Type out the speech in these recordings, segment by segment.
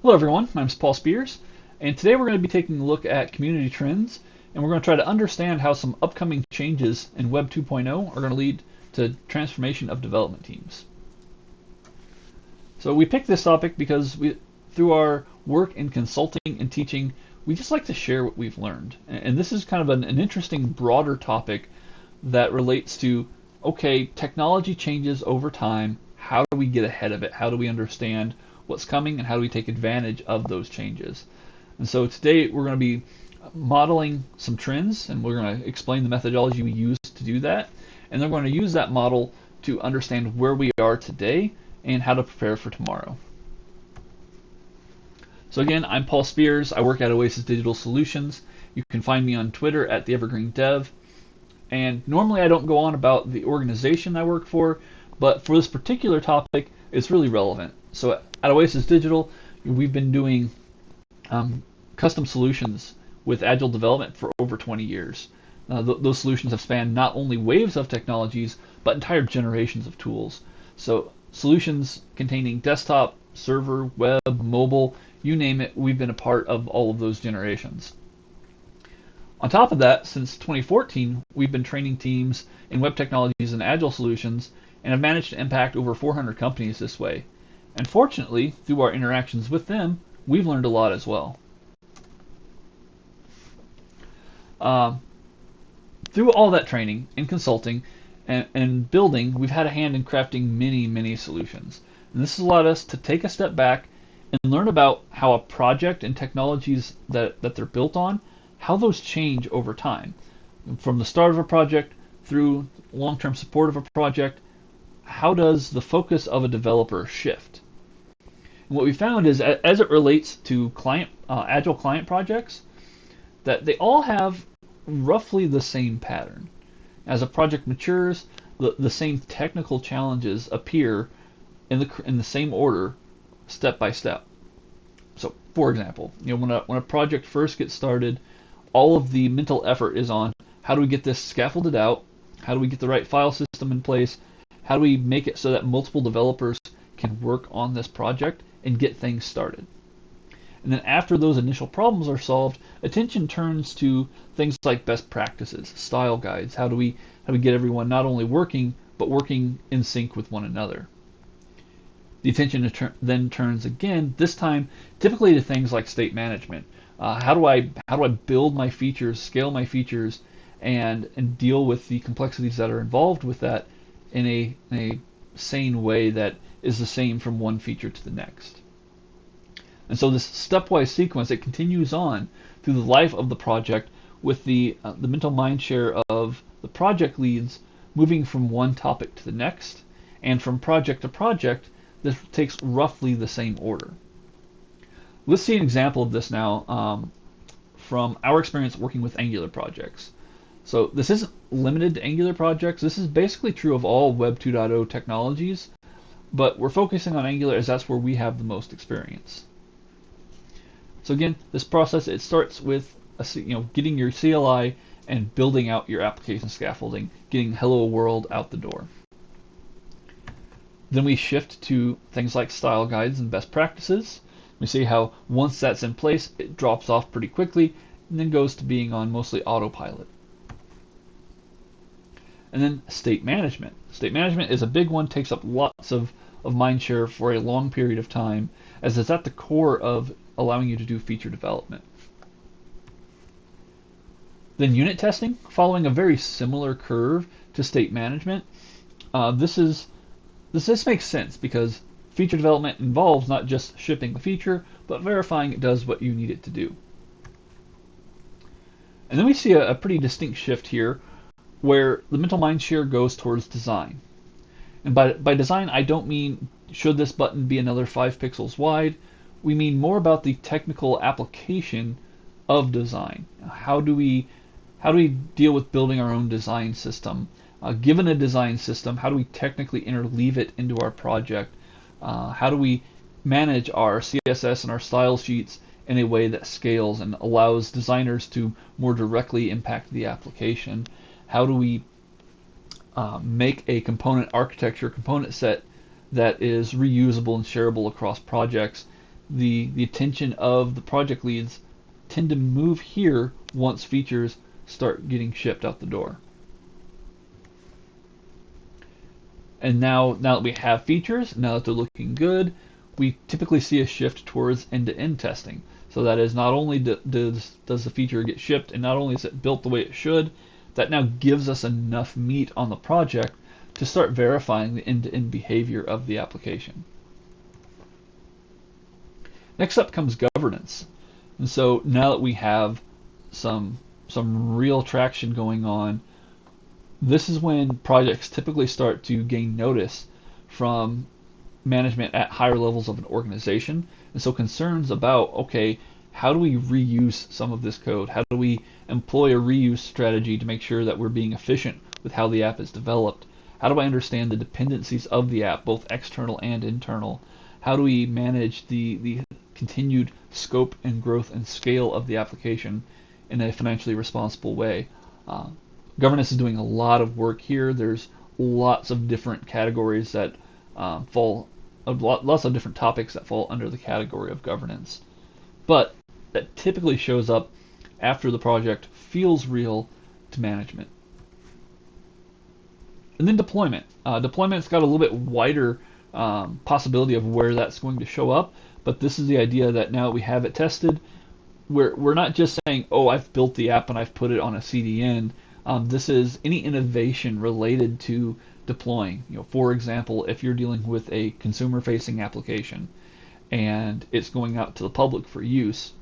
Hello everyone, my name is Paul Spears, and today we're going to be taking a look at community trends, and we're going to try to understand how some upcoming changes in Web 2.0 are going to lead to transformation of development teams. So we picked this topic because through our work in consulting and teaching, we just like to share what we've learned. And this is kind of an interesting, broader topic that relates to, okay, technology changes over time. How do we get ahead of it? How do we understand what's coming, and how do we take advantage of those changes? And so today we're going to be modeling some trends, and we're going to explain the methodology we use to do that, and then we're going to use that model to understand where we are today and how to prepare for tomorrow. So again, I'm Paul Spears. I work at Oasis Digital Solutions. You can find me on Twitter at @TheEvergreenDev. And normally I don't go on about the organization I work for, but for this particular topic, it's really relevant. So at Oasis Digital, we've been doing custom solutions with agile development for over 20 years. Those solutions have spanned not only waves of technologies, but entire generations of tools. So solutions containing desktop, server, web, mobile, you name it, we've been a part of all of those generations. On top of that, since 2014, we've been training teams in web technologies and agile solutions, and have managed to impact over 400 companies this way. And fortunately, through our interactions with them, we've learned a lot as well. Through all that training and consulting and building, we've had a hand in crafting many solutions. And this has allowed us to take a step back and learn about how a project and technologies that they're built on, how those change over time. From the start of a project through long-term support of a project, how does the focus of a developer shift? And what we found is, as it relates to agile client projects, that they all have roughly the same pattern. As a project matures, the same technical challenges appear in the same order, step by step. So, for example, when a project first gets started, all of the mental effort is on how do we get this scaffolded out, how do we get the right file system in place, how do we make it so that multiple developers can work on this project and get things started. And then after those initial problems are solved, attention turns to things like best practices, style guides. How do we get everyone not only working, but working in sync with one another? The attention then turns again, this time typically to things like state management. How do I build my features, scale my features, and deal with the complexities that are involved with that in a sane way that is the same from one feature to the next. And so this stepwise sequence, it continues on through the life of the project with the mental mind share of the project leads moving from one topic to the next, and from project to project, this takes roughly the same order. Let's see an example of this now from our experience working with Angular projects. So this isn't limited to Angular projects. This is basically true of all Web 2.0 technologies, but we're focusing on Angular as that's where we have the most experience. So again, this process, it starts with getting your CLI and building out your application scaffolding, getting Hello World out the door. Then we shift to things like style guides and best practices. We see how once that's in place, it drops off pretty quickly and then goes to being on mostly autopilot. And then state management. State management is a big one, takes up lots of mind share for a long period of time, as it's at the core of allowing you to do feature development. Then unit testing, following a very similar curve to state management. This makes sense because feature development involves not just shipping the feature, but verifying it does what you need it to do. And then we see a pretty distinct shift here where the mental mind share goes towards design. And by design, I don't mean should this button be another 5 pixels wide. We mean more about the technical application of design. How do we deal with building our own design system? Given a design system, how do we technically interleave it into our project? How do we manage our CSS and our style sheets in a way that scales and allows designers to more directly impact the application? How do we make a component architecture, component set that is reusable and shareable across projects the attention of the project leads tend to move here once features start getting shipped out the door. And now that we have features, now that they're looking good, we typically see a shift towards end-to-end testing. So that is, not only does the feature get shipped and not only is it built the way it should, that now gives us enough meat on the project to start verifying the end-to-end behavior of the application. Next up comes governance. And so now that we have some real traction going on, this is when projects typically start to gain notice from management at higher levels of an organization. And so concerns about, okay, how do we reuse some of this code? How do we employ a reuse strategy to make sure that we're being efficient with how the app is developed? How do I understand the dependencies of the app, both external and internal? How do we manage the continued scope and growth and scale of the application in a financially responsible way? Governance is doing a lot of work here. There's lots of different categories that lots of different topics that fall under the category of governance. But that typically shows up after the project feels real to management. And then deployment. Deployment's got a little bit wider possibility of where that's going to show up, but this is the idea that now we have it tested, we're not just saying, oh, I've built the app and I've put it on a CDN. This is any innovation related to deploying. For example, if you're dealing with a consumer-facing application and it's going out to the public for use,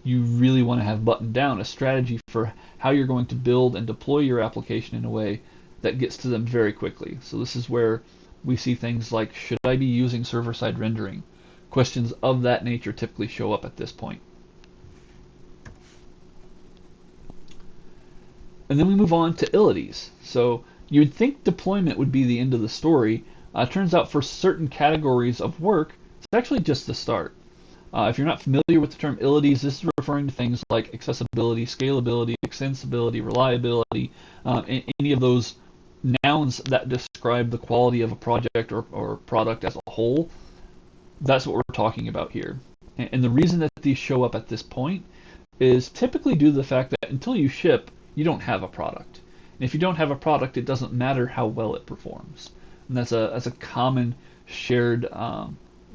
you really want to have buttoned down a strategy for how you're going to build and deploy your application in a way that gets to them very quickly. So this is where we see things like, should I be using server-side rendering? Questions of that nature typically show up at this point. And then we move on to ilities. So you would think deployment would be the end of the story. Turns out for certain categories of work, it's actually just the start. If you're not familiar with the term ilities, this is referring to things like accessibility, scalability, extensibility, reliability, any of those nouns that describe the quality of a project or product as a whole. That's what we're talking about here. And the reason that these show up at this point is typically due to the fact that until you ship, you don't have a product. And if you don't have a product, it doesn't matter how well it performs. And that's a common shared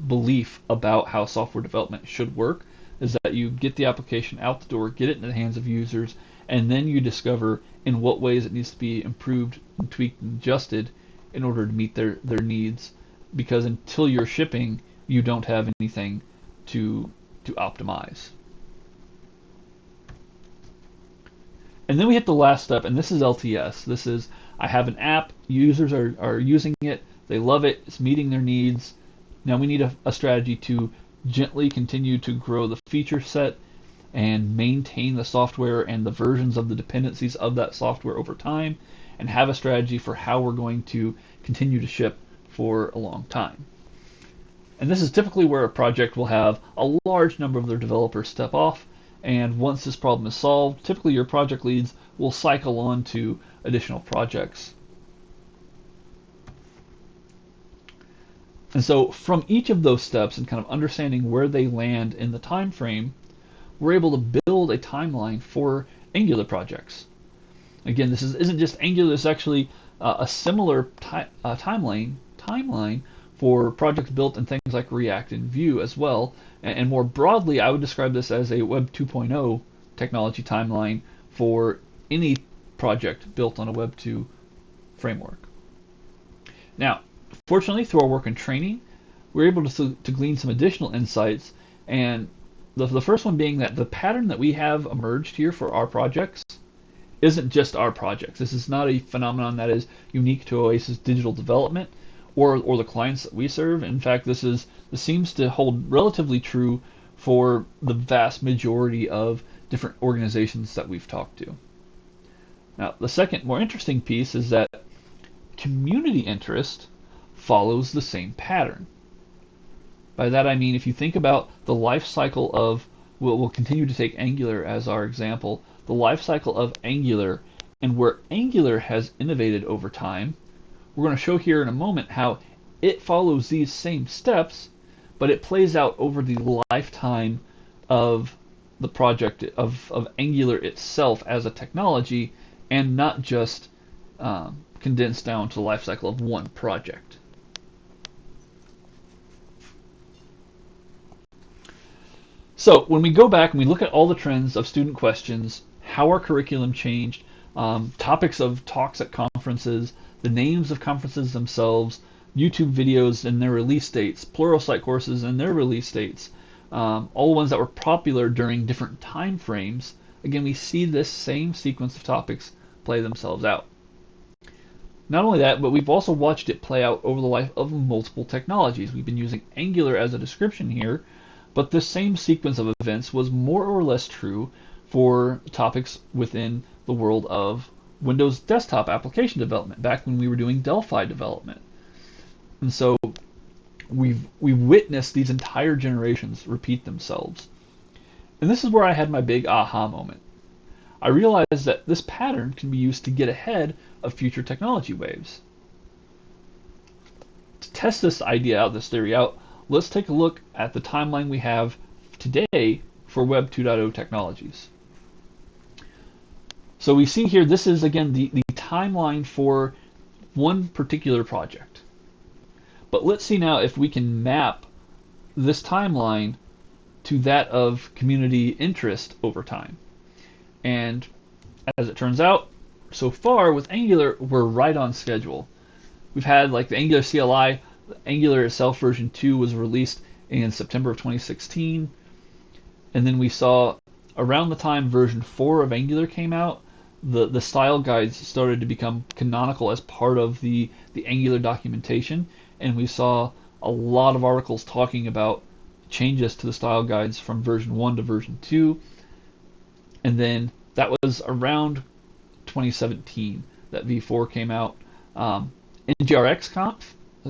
belief about how software development should work, is that you get the application out the door, get it in the hands of users, and then you discover in what ways it needs to be improved and tweaked and adjusted in order to meet their needs. Because until you're shipping, you don't have anything to optimize. And then we hit the last step, and this is LTS. This is, I have an app, users are using it, they love it, it's meeting their needs. Now we need a strategy to gently continue to grow the feature set and maintain the software and the versions of the dependencies of that software over time, and have a strategy for how we're going to continue to ship for a long time. And this is typically where a project will have a large number of their developers step off, and once this problem is solved, typically your project leads will cycle on to additional projects. And so from each of those steps and kind of understanding where they land in the time frame, we're able to build a timeline for Angular projects. Again, this isn't just Angular, this is actually a similar timeline for projects built in things like React and Vue as well. And more broadly, I would describe this as a Web 2.0 technology timeline for any project built on a Web 2 framework. Now, fortunately, through our work and training, we're able to glean some additional insights, and the first one being that the pattern that we have emerged here for our projects isn't just our projects. This is not a phenomenon that is unique to Oasis Digital Development or the clients that we serve. In fact, this seems to hold relatively true for the vast majority of different organizations that we've talked to. Now, the second, more interesting piece is that community interest follows the same pattern. By that I mean, if you think about the life cycle of, we'll continue to take Angular as our example, the life cycle of Angular and where Angular has innovated over time, we're going to show here in a moment how it follows these same steps, but it plays out over the lifetime of the project of Angular itself as a technology, and not just condensed down to the life cycle of one project. So when we go back and we look at all the trends of student questions, how our curriculum changed, topics of talks at conferences, the names of conferences themselves, YouTube videos and their release dates, Pluralsight courses and their release dates, all the ones that were popular during different time frames, again, we see this same sequence of topics play themselves out. Not only that, but we've also watched it play out over the life of multiple technologies. We've been using Angular as a description here, but this same sequence of events was more or less true for topics within the world of Windows desktop application development, back when we were doing Delphi development. And so we've witnessed these entire generations repeat themselves. And this is where I had my big aha moment. I realized that this pattern can be used to get ahead of future technology waves. To test this idea out, this theory out, let's take a look at the timeline we have today for Web 2.0 technologies. So we see here, this is again the timeline for one particular project. But let's see now if we can map this timeline to that of community interest over time. And as it turns out, so far with Angular, we're right on schedule. We've had like the Angular CLI, Angular itself version 2 was released in September of 2016. And then we saw around the time version 4 of Angular came out, the style guides started to become canonical as part of the Angular documentation. And we saw a lot of articles talking about changes to the style guides from version 1 to version 2. And then that was around 2017 that V4 came out. NGRX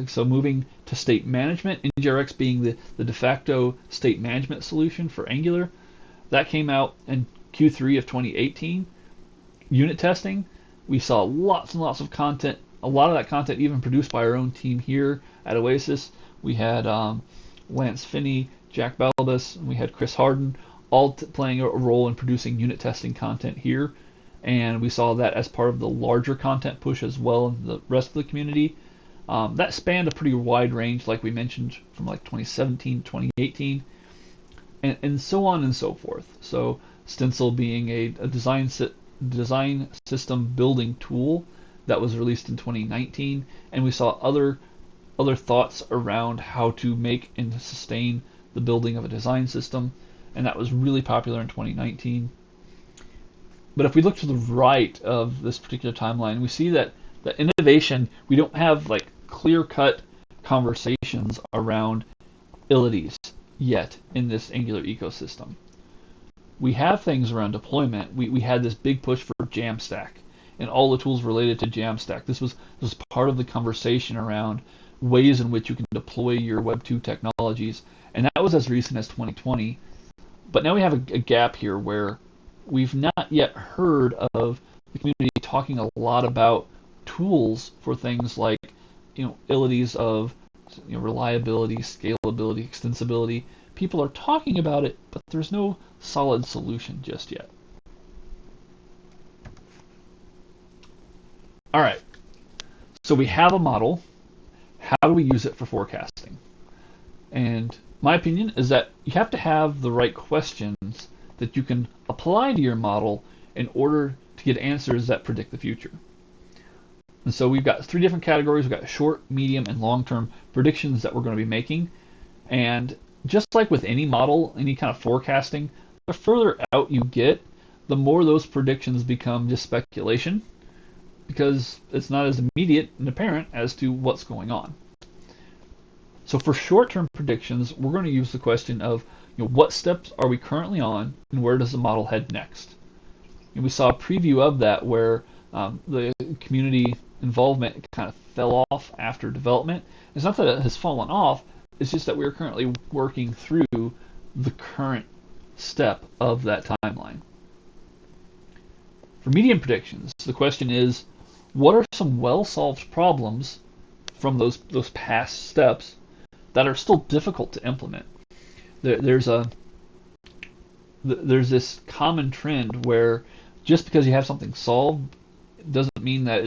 so moving to state management, NGRX being the de facto state management solution for Angular, that came out in Q3 of 2018. Unit testing, we saw lots and lots of content, a lot of that content even produced by our own team here at Oasis. We had Lance Finney, Jack Balbus, and we had Chris Harden, all playing a role in producing unit testing content here. And we saw that as part of the larger content push as well in the rest of the community. That spanned a pretty wide range, like we mentioned, from like 2017 to 2018, and so on and so forth. So Stencil being a design system building tool that was released in 2019, and we saw other thoughts around how to make and sustain the building of a design system, and that was really popular in 2019. But if we look to the right of this particular timeline, we see that the innovation, we don't have like clear-cut conversations around ilities yet in this Angular ecosystem. We have things around deployment. We had this big push for Jamstack and all the tools related to Jamstack. This was part of the conversation around ways in which you can deploy your Web 2 technologies, and that was as recent as 2020. But now we have a gap here where we've not yet heard of the community talking a lot about tools for things like, ilities of reliability, scalability, extensibility. People are talking about it, but there's no solid solution just yet. All right, so we have a model. How do we use it for forecasting? And my opinion is that you have to have the right questions that you can apply to your model in order to get answers that predict the future. And so we've got 3 different categories. We've got short, medium, and long-term predictions that we're going to be making. And just like with any model, any kind of forecasting, the further out you get, the more those predictions become just speculation, because it's not as immediate and apparent as to what's going on. So for short-term predictions, we're going to use the question of what steps are we currently on, and where does the model head next? And we saw a preview of that where the community involvement kind of fell off after development. It's not that it has fallen off, it's just that we're currently working through the current step of that timeline. For medium predictions, the question is, what are some well-solved problems from those past steps that are still difficult to implement. There's this common trend where just because you have something solved doesn't mean that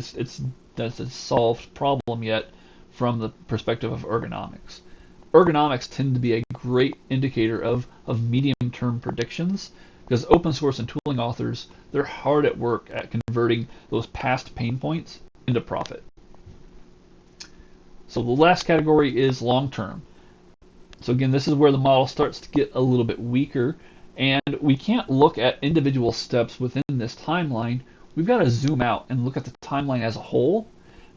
that's a solved problem yet from the perspective of ergonomics. Ergonomics tend to be a great indicator of medium-term predictions because open source and tooling authors, they're hard at work at converting those past pain points into profit. So the last category is long-term. So again, this is where the model starts to get a little bit weaker, and we can't look at individual steps within this timeline. We've got to zoom out and look at the timeline as a whole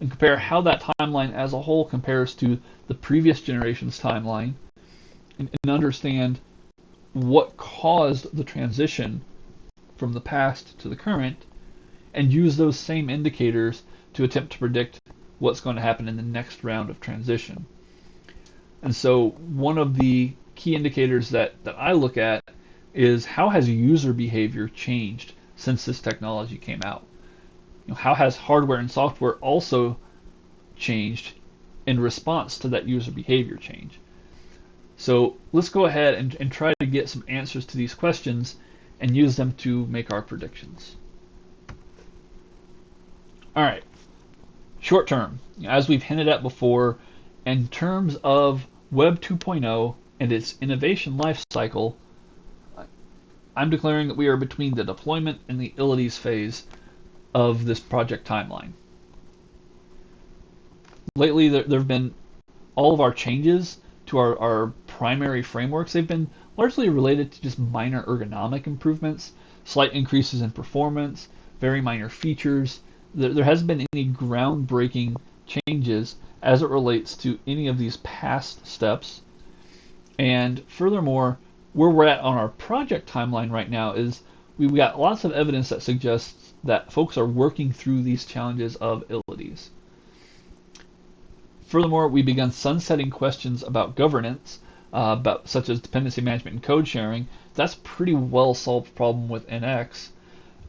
and compare how that timeline as a whole compares to the previous generation's timeline and understand what caused the transition from the past to the current, and use those same indicators to attempt to predict what's going to happen in the next round of transition. And so one of the key indicators that I look at is how has user behavior changed since this technology came out? How has hardware and software also changed in response to that user behavior change? So let's go ahead and try to get some answers to these questions and use them to make our predictions. All right, short term, as we've hinted at before, in terms of Web 2.0 and its innovation life cycle, I'm declaring that we are between the deployment and the ilities phase of this project timeline. Lately, there have been all of our changes to our primary frameworks. They've been largely related to just minor ergonomic improvements, slight increases in performance, very minor features. There hasn't been any groundbreaking changes as it relates to any of these past steps. And furthermore, where we're at on our project timeline right now is we've got lots of evidence that suggests that folks are working through these challenges of ilities. Furthermore, we begun sunsetting questions about governance, such as dependency management and code sharing. That's a pretty well solved problem with NX.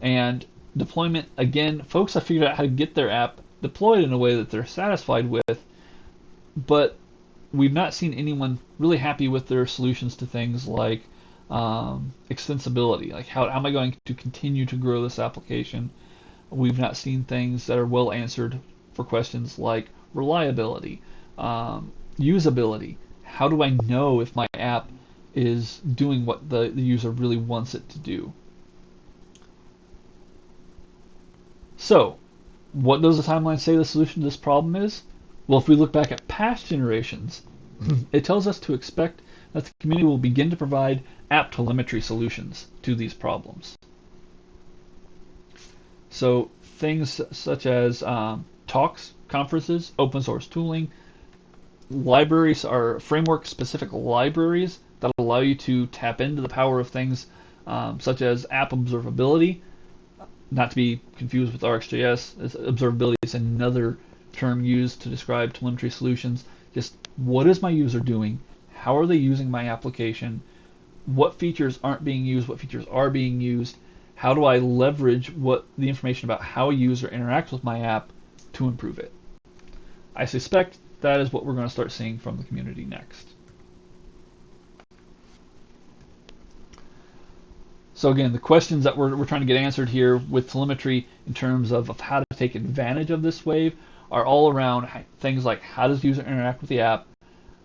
And deployment, again, folks have figured out how to get their app deployed in a way that they're satisfied with, but we've not seen anyone really happy with their solutions to things like extensibility. Like how am I going to continue to grow this application? We've not seen things that are well answered for questions like reliability, usability. How do I know if my app is doing what the user really wants it to do? So, what does the timeline say the solution to this problem is? Well, if we look back at past generations, it tells us to expect that the community will begin to provide app telemetry solutions to these problems. So things such as talks, conferences, open source tooling, libraries are framework-specific libraries that allow you to tap into the power of things such as app observability. Not to be confused with RxJS, observability is another term used to describe telemetry solutions. Just what is my user doing? How are they using my application? What features aren't being used? What features are being used? How do I leverage the information about how a user interacts with my app to improve it? I suspect that is what we're going to start seeing from the community next. So again, the questions that we're trying to get answered here with telemetry in terms of how to take advantage of this wave are all around things like how does the user interact with the app?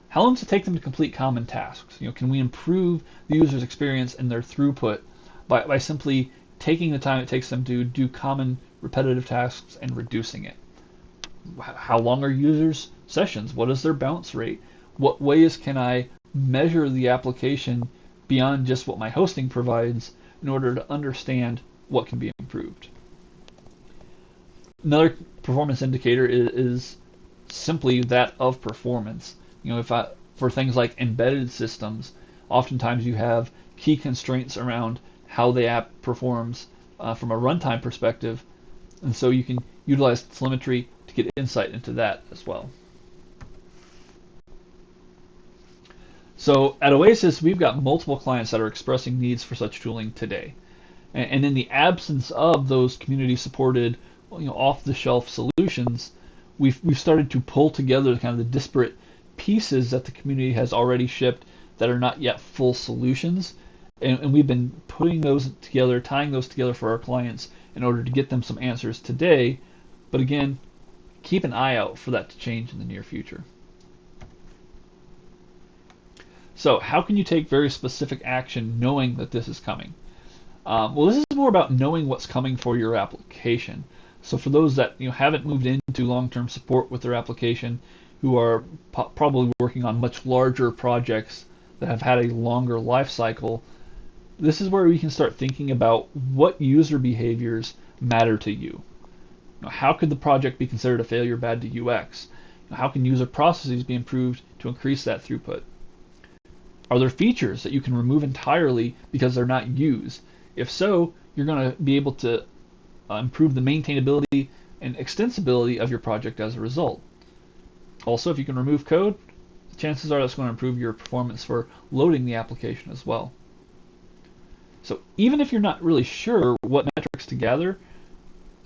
How long does it take them to complete common tasks? Can we improve the user's experience and their throughput by simply taking the time it takes them to do common repetitive tasks and reducing it? How long are users' sessions? What is their bounce rate? What ways can I measure the application beyond just what my hosting provides in order to understand what can be improved? Another performance indicator is simply that of performance. For things like embedded systems, oftentimes you have key constraints around how the app performs from a runtime perspective, and so you can utilize telemetry to get insight into that as well. So at Oasis, we've got multiple clients that are expressing needs for such tooling today. And in the absence of those community-supported, off-the-shelf solutions, we've started to pull together kind of the disparate pieces that the community has already shipped that are not yet full solutions, and we've been putting those together, tying those together for our clients in order to get them some answers today. But again, keep an eye out for that to change in the near future. So how can you take very specific action knowing that this is coming? Well, this is more about knowing what's coming for your application. So for those that haven't moved into long-term support with their application, who are probably working on much larger projects that have had a longer life cycle, this is where we can start thinking about what user behaviors matter to you. How could the project be considered a failure bad to UX? How can user processes be improved to increase that throughput? Are there features that you can remove entirely because they're not used? If so, you're going to be able to improve the maintainability and extensibility of your project as a result. Also, if you can remove code, chances are that's going to improve your performance for loading the application as well. So even if you're not really sure what metrics to gather,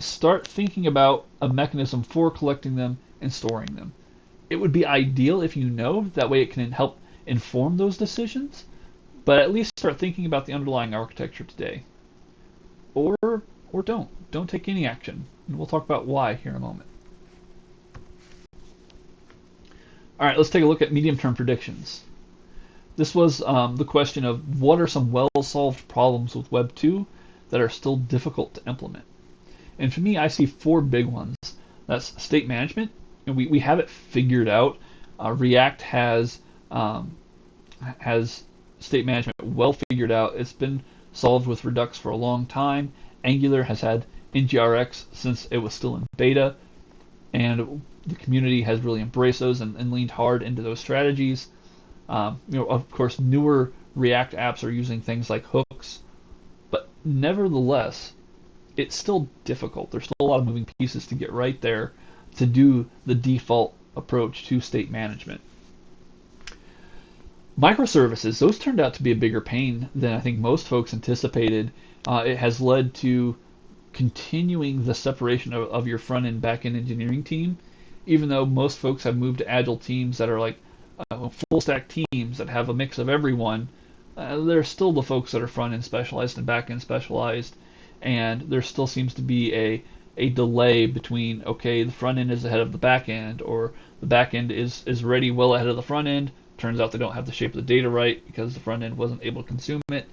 start thinking about a mechanism for collecting them and storing them. It would be ideal if you know, that way it can help inform those decisions, but at least start thinking about the underlying architecture today. Or don't take any action, and we'll talk about why here in a moment. All right, let's take a look at medium-term predictions. This was the question of what are some well-solved problems with Web 2 that are still difficult to implement. And for me, I see 4 big ones. That's state management, and we have it figured out. React has state management well figured out. It's been solved with Redux for a long time. Angular has had NGRX since it was still in beta, and the community has really embraced those and leaned hard into those strategies. Of course, newer React apps are using things like hooks, but nevertheless, it's still difficult. There's still a lot of moving pieces to get right there to do the default approach to state management. Microservices, those turned out to be a bigger pain than I think most folks anticipated. It has led to continuing the separation of your front-end, back-end engineering team, even though most folks have moved to agile teams that are like full-stack teams that have a mix of everyone. There's still the folks that are front-end specialized and back-end specialized, and there still seems to be a delay between, okay, the front end is ahead of the back end, or the back end is ready well ahead of the front end. Turns out they don't have the shape of the data right because the front end wasn't able to consume it.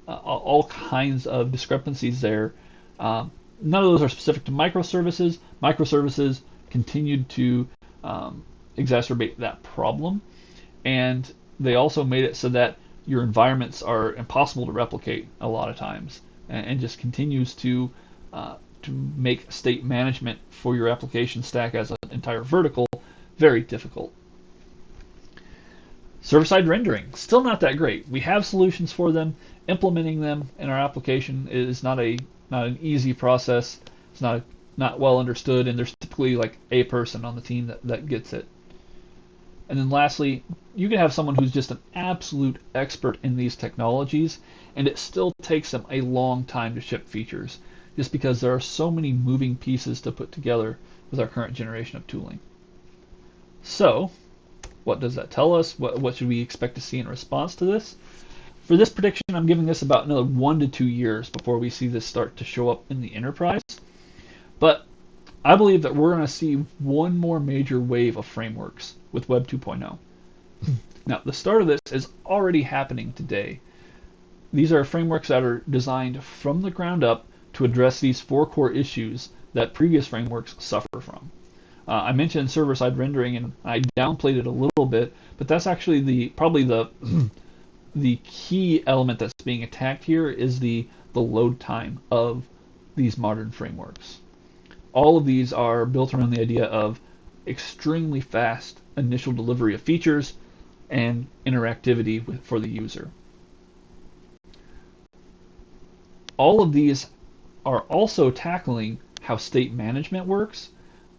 All kinds of discrepancies there. None of those are specific to microservices. Microservices continued to exacerbate that problem, and they also made it so that your environments are impossible to replicate a lot of times, and just continues to make state management for your application stack as an entire vertical very difficult. Server-side rendering, still not that great. We have solutions for them. Implementing them in our application is not an easy process. It's not well understood, and there's typically like a person on the team that gets it. And then lastly, you can have someone who's just an absolute expert in these technologies, and it still takes them a long time to ship features, just because there are so many moving pieces to put together with our current generation of tooling. So, what does that tell us? What should we expect to see in response to this? For this prediction, I'm giving this about another 1 to 2 years before we see this start to show up in the enterprise. But I believe that we're going to see one more major wave of frameworks with Web 2.0. Now, the start of this is already happening today. These are frameworks that are designed from the ground up to address these 4 core issues that previous frameworks suffer from. I mentioned server-side rendering, and I downplayed it a little bit, but that's actually probably the key element that's being attacked here is the load time of these modern frameworks. All of these are built around the idea of extremely fast initial delivery of features and interactivity for the user. All of these are also tackling how state management works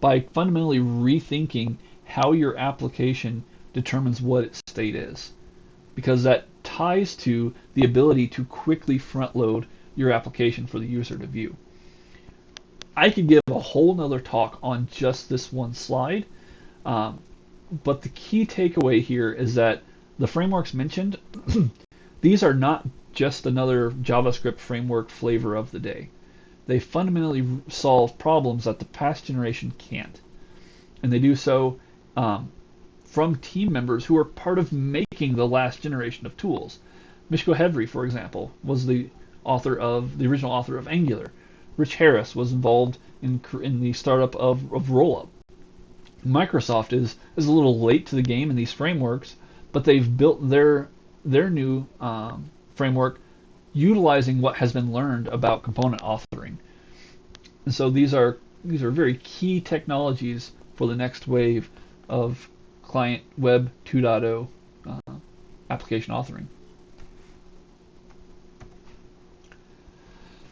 by fundamentally rethinking how your application determines what its state is, because that ties to the ability to quickly front load your application for the user to view. I could give a whole nother talk on just this one slide, But the key takeaway here is that the frameworks mentioned, these are not just another JavaScript framework flavor of the day. They fundamentally solve problems that the past generation can't. And they do so from team members who are part of making the last generation of tools. Mishko Hedry, for example, was the original author of Angular. Rich Harris was involved in the startup of Rollup. Microsoft is a little late to the game in these frameworks, but they've built their new framework utilizing what has been learned about component authoring. And so these are very key technologies for the next wave of client web 2.0 application authoring.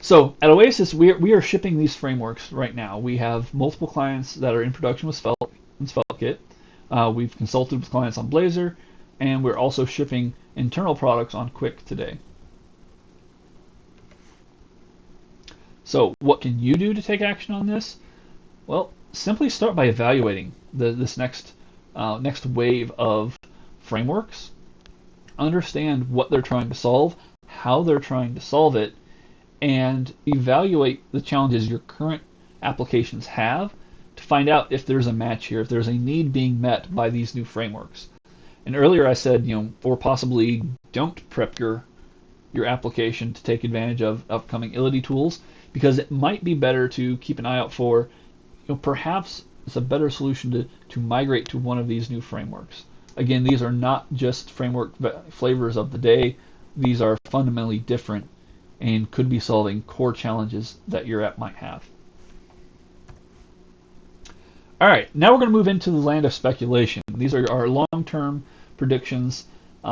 So at Oasis, we are shipping these frameworks right now. We have multiple clients that are in production with Svelte and SvelteKit. We've consulted with clients on Blazor, and we're also shipping internal products on Quick today. So what can you do to take action on this? Well, simply start by evaluating this next wave of frameworks. Understand what they're trying to solve, how they're trying to solve it, and evaluate the challenges your current applications have to find out if there's a match here, if there's a need being met by these new frameworks. And earlier I said, or possibly don't prep your application to take advantage of upcoming ILID tools, because it might be better to keep an eye out for, perhaps it's a better solution to migrate to one of these new frameworks. Again, these are not just framework flavors of the day. These are fundamentally different and could be solving core challenges that your app might have. All right, now we're going to move into the land of speculation. These are our long-term predictions.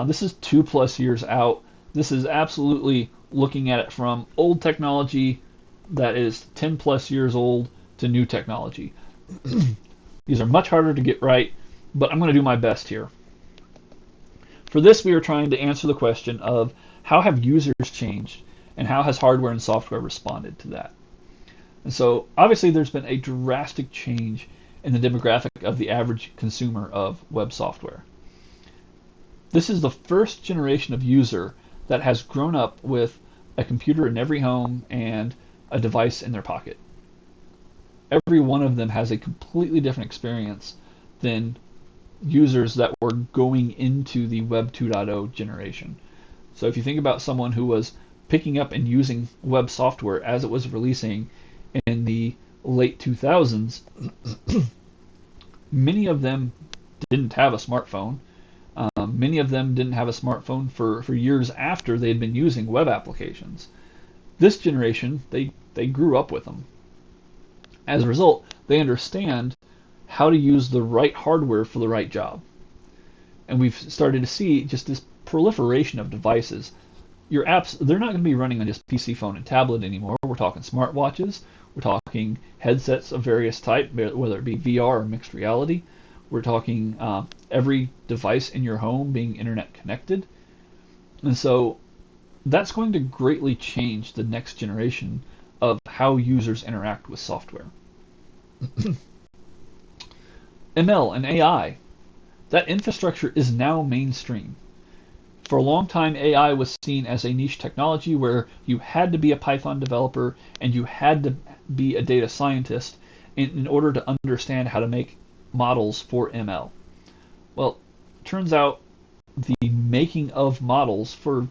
This is 2+ years out. This is absolutely looking at it from old technology that is 10+ years old to new technology. These are much harder to get right, but I'm going to do my best here. For this, we are trying to answer the question of how have users changed and how has hardware and software responded to that. And so obviously there's been a drastic change in the demographic of the average consumer of web software. This is the first generation of user that has grown up with a computer in every home and a device in their pocket. Every one of them has a completely different experience than users that were going into the Web 2.0 generation. So if you think about someone who was picking up and using web software as it was releasing in the late 2000s, many of them didn't have a smartphone. Many of them didn't have a smartphone for years after they had been using web applications. This generation, they grew up with them. As a result, they understand how to use the right hardware for the right job. And we've started to see just this proliferation of devices. Your apps, they're not going to be running on just PC, phone, and tablet anymore. We're talking smartwatches. We're talking headsets of various type, whether it be VR or mixed reality. We're talking every device in your home being internet connected. And so that's going to greatly change the next generation of how users interact with software. ML and AI, that infrastructure is now mainstream. For a long time, AI was seen as a niche technology where you had to be a Python developer and you had to be a data scientist in order to understand how to make models for ML. Well, turns out the making of models for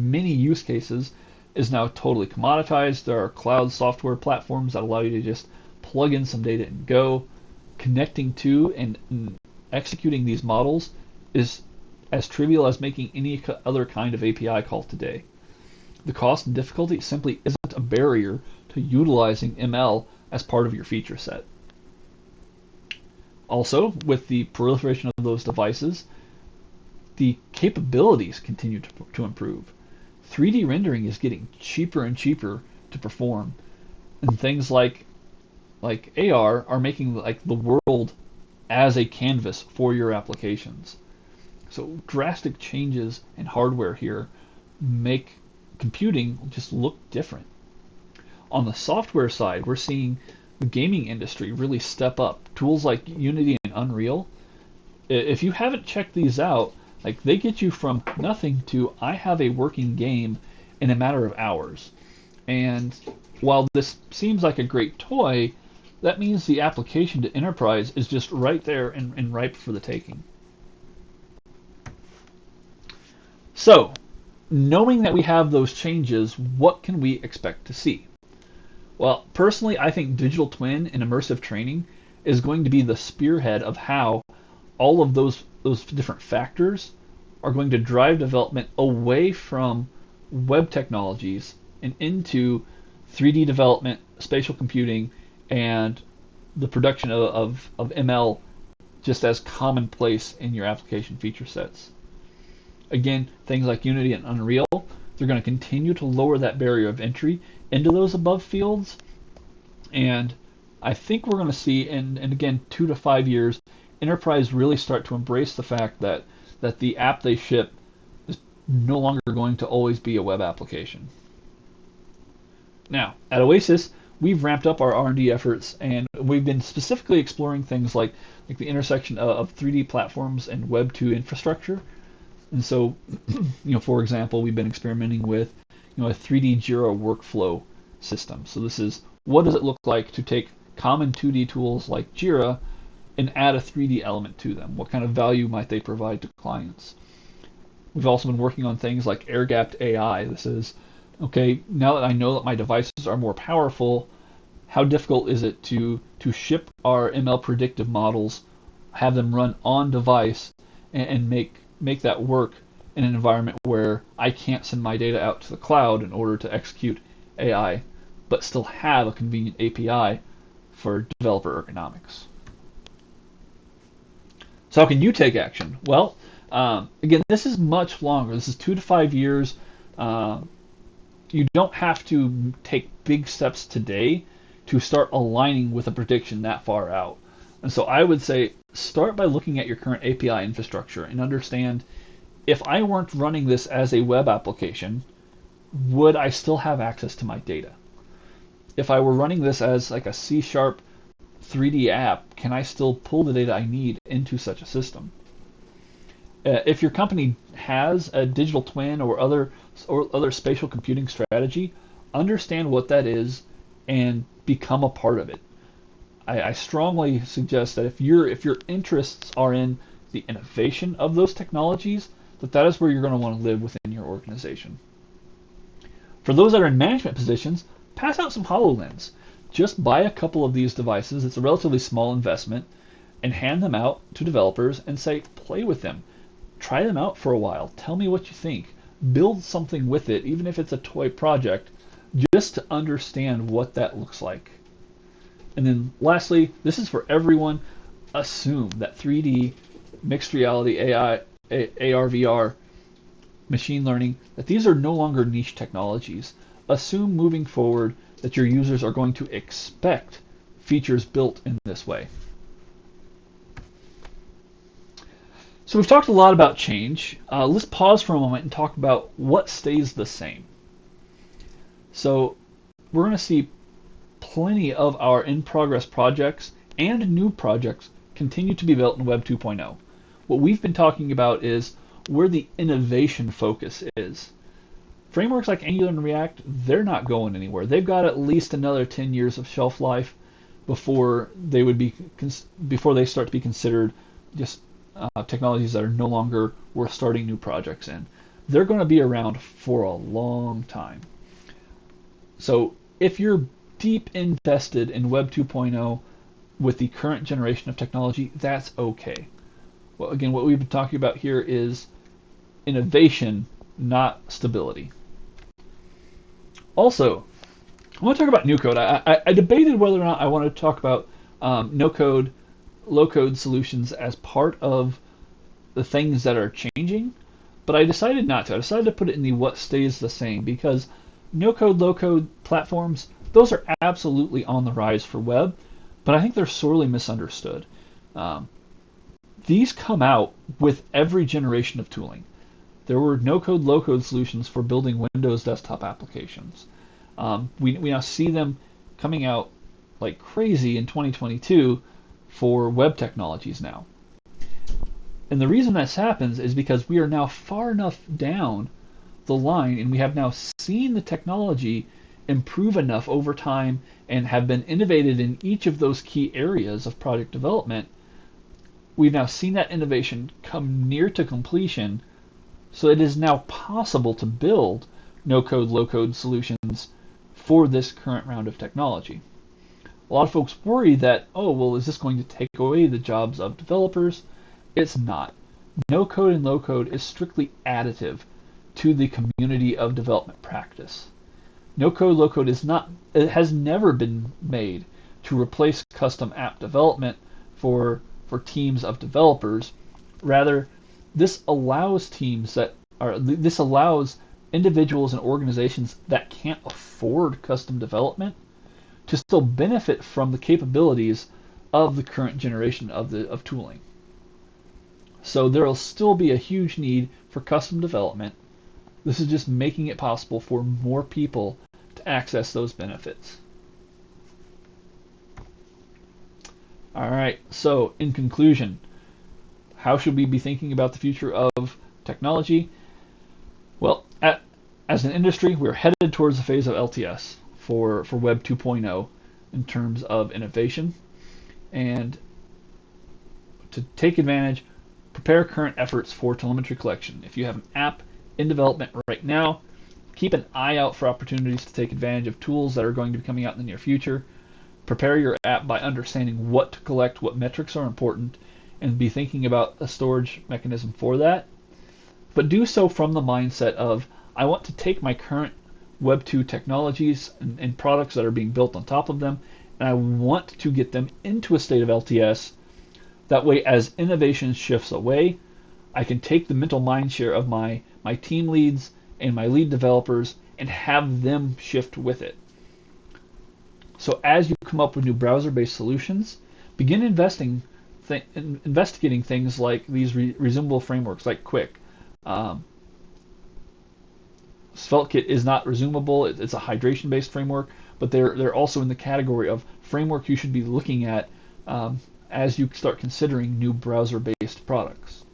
many use cases is now totally commoditized. There are cloud software platforms that allow you to just plug in some data and go. Connecting to and executing these models is as trivial as making any other kind of API call today. The cost and difficulty simply isn't a barrier to utilizing ML as part of your feature set. Also, with the proliferation of those devices, the capabilities continue to improve. 3D rendering is getting cheaper and cheaper to perform, and things like AR are making like the world as a canvas for your applications. So drastic changes in hardware here make computing just look different. On the software side, we're seeing the gaming industry really step up. Tools like Unity and Unreal If you haven't checked these out, like they get you from nothing to I have a working game in a matter of hours. And while this seems like a great toy, that means the application to enterprise is just right there and ripe for the taking. So, knowing that we have those changes, what can we expect to see? Well, personally, I think digital twin and immersive training is going to be the spearhead of how all of those different factors are going to drive development away from web technologies and into 3D development, spatial computing, and the production of ML just as commonplace in your application feature sets. Again, things like Unity and Unreal, they're going to continue to lower that barrier of entry into those above fields. And I think we're going to see, in again, 2 to 5 years, enterprise really start to embrace the fact that the app they ship is no longer going to always be a web application. Now, at Oasis, we've ramped up our R&D efforts, and we've been specifically exploring things like the intersection of 3D platforms and Web 2 infrastructure. And so, for example, we've been experimenting with, a 3D Jira workflow system. So this is, what does it look like to take common 2D tools like Jira and add a 3D element to them? What kind of value might they provide to clients? We've also been working on things like air-gapped AI. This is, okay, now that I know that my devices are more powerful, how difficult is it to ship our ML predictive models, have them run on device, and make that work in an environment where I can't send my data out to the cloud in order to execute AI, but still have a convenient API for developer ergonomics. So how can you take action? Well, again, this is much longer. This is 2 to 5 years. You don't have to take big steps today to start aligning with a prediction that far out. And so I would say start by looking at your current API infrastructure and understand, if I weren't running this as a web application, would I still have access to my data? If I were running this as like a C# 3D app, can I still pull the data I need into such a system? If your company has a digital twin or other spatial computing strategy, understand what that is and become a part of it. I strongly suggest that if your interests are in the innovation of those technologies, that is where you're going to want to live within your organization. For those that are in management positions, pass out some HoloLens. Just buy a couple of these devices. It's a relatively small investment, and hand them out to developers and say, play with them. Try them out for a while. Tell me what you think. Build something with it, even if it's a toy project, just to understand what that looks like. And then lastly, this is for everyone. Assume that 3D, mixed reality, AI, AR, VR, machine learning, that these are no longer niche technologies. Assume moving forward that your users are going to expect features built in this way. So we've talked a lot about change. Let's pause for a moment and talk about what stays the same. So we're going to see plenty of our in-progress projects and new projects continue to be built in Web 2.0. What we've been talking about is where the innovation focus is. Frameworks like Angular and React, they're not going anywhere. They've got at least another 10 years of shelf life before they start to be considered just technologies that are no longer worth starting new projects in. They're going to be around for a long time. So if you're deep invested in Web 2.0 with the current generation of technology, that's okay. Well, again, what we've been talking about here is innovation, not stability. Also, I want to talk about new code. I debated whether or not I wanted to talk about no-code, low-code solutions as part of the things that are changing, but I decided not to. I decided to put it in the what stays the same, because no-code, low-code platforms, those are absolutely on the rise for web, but I think they're sorely misunderstood. These come out with every generation of tooling. There were no-code, low-code solutions for building Windows desktop applications. We now see them coming out like crazy in 2022 for web technologies now. And the reason this happens is because we are now far enough down the line and we have now seen the technology improve enough over time and have been innovated in each of those key areas of product development. We've now seen that innovation come near to completion, so it is now possible to build no-code, low-code solutions for this current round of technology. A lot of folks worry that, oh, well, is this going to take away the jobs of developers? It's not. No-code and low-code is strictly additive to the community of development practice. No-code, low-code it has never been made to replace custom app development for teams of developers. Rather, this allows individuals and organizations that can't afford custom development to still benefit from the capabilities of the current generation of tooling. So there will still be a huge need for custom development. This is just making it possible for more people to access those benefits. All right, so in conclusion, how should we be thinking about the future of technology? Well, as an industry, we're headed towards the phase of LTS for Web 2.0 in terms of innovation. And to take advantage, prepare current efforts for telemetry collection. If you have an app in development right now, keep an eye out for opportunities to take advantage of tools that are going to be coming out in the near future. Prepare your app by understanding what to collect, what metrics are important, and be thinking about a storage mechanism for that. But do so from the mindset of, I want to take my current Web 2 technologies and products that are being built on top of them, and I want to get them into a state of LTS. That way, as innovation shifts away, I can take the mental mind share of my team leads and my lead developers and have them shift with it. So as you come up with new browser-based solutions, begin investigating things like these resumable frameworks like Quick. SvelteKit is not resumable, it's a hydration-based framework, but they're also in the category of framework you should be looking at as you start considering new browser-based products.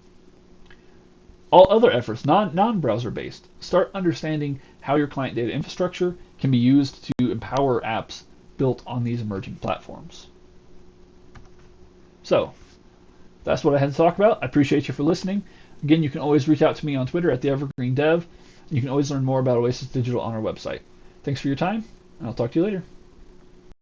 All other efforts, non-browser-based, start understanding how your client data infrastructure can be used to empower apps built on these emerging platforms. So, that's what I had to talk about. I appreciate you for listening. Again, you can always reach out to me on Twitter at @TheEvergreenDev. You can always learn more about Oasis Digital on our website. Thanks for your time, and I'll talk to you later.